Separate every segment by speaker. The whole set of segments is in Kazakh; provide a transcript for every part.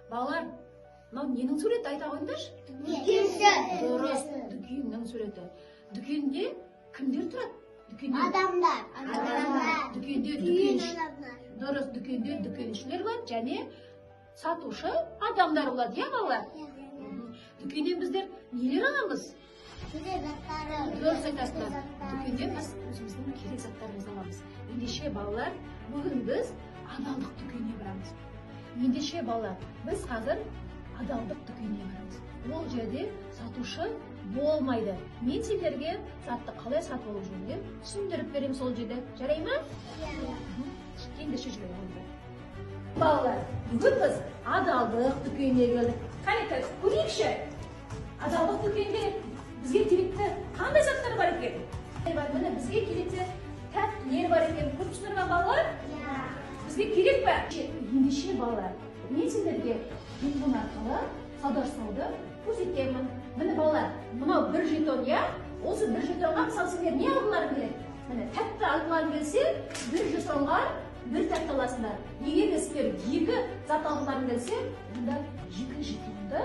Speaker 1: Балалар, мынау ненің суреті айта қойыңдаршы? Дұрыс, дүкеннің суреті. Дүкенде кімдер тұрады?
Speaker 2: Адамдар.
Speaker 1: Дүкенде дұрыс, дүкенде дүкеншілер болады, және сатушы адамдар болады, иә балалар? Дүкеннен біздер нелер аламыз? Дұрыс айтасыздар. Дүкеннен біз өзіміздің керек заттарымызды аламыз. Ендеше балалар, бүгін біз адалдық дүкеніне барамыз. Ендеше балалар, біз қазір адалдық дүкеніне барамыз. Ол жерде сатушы болмайды. Мен сендерге затты қалай сатып алу жөнінде түсіндіріп беремін сол жерде. Жарай ма? Ендеше жүрейік. Балалар, бүгін біз адалдық дүкеніне келдік. Қане, көрейікші. Адалдық дүкенде бізге керекті қандай заттар бар екен? Міне бізге керекті тәттілер бар екен. Көріп тұрсыңдар ма балалар? Бізге керек пе? Ендеше балалар, мен сендерге телефон арқылы сауда-жасауды көрсетемін. Міне балалар, мынау 1 жетон, иә? Осы 1 жетонға мысалы сендер не алғыларың келеді? Міне тәтті алғыларың келсе, 1 жетонға 1 тәтті аласыңдар. Егер де сіздер 2 зат алғыларың келсе, онда 2 жетонды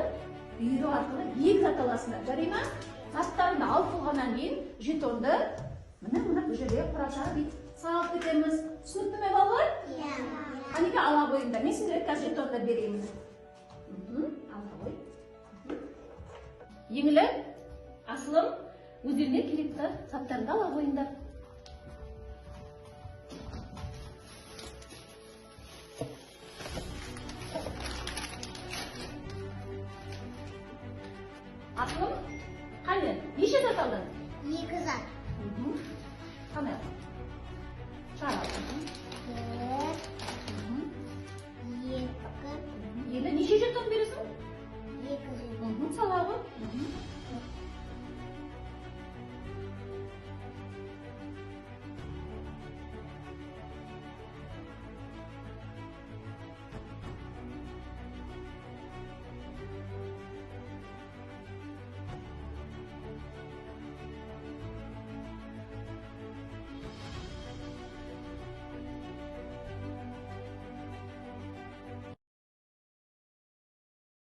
Speaker 1: үйіру арқылы 2 зат аласыңдар. Жарай ма? Заттарыңды алып болғаннан кейін жетонды міне бұл жерде қорапшаға бүйтіп салып кетеміз. Түсінікті ме балалар? Қанеке ала қойыңдар. Мен сендерге қазір жетонды береймін. Ала қой. Еңілі, асылым, өздеріне керекті заттарыңды ала қойыңдар. Асылым, қане, неше зат алдың?
Speaker 2: 2 зат.
Speaker 1: Қане? Шара.
Speaker 2: 1, 2.
Speaker 1: Енді неше жетон береді?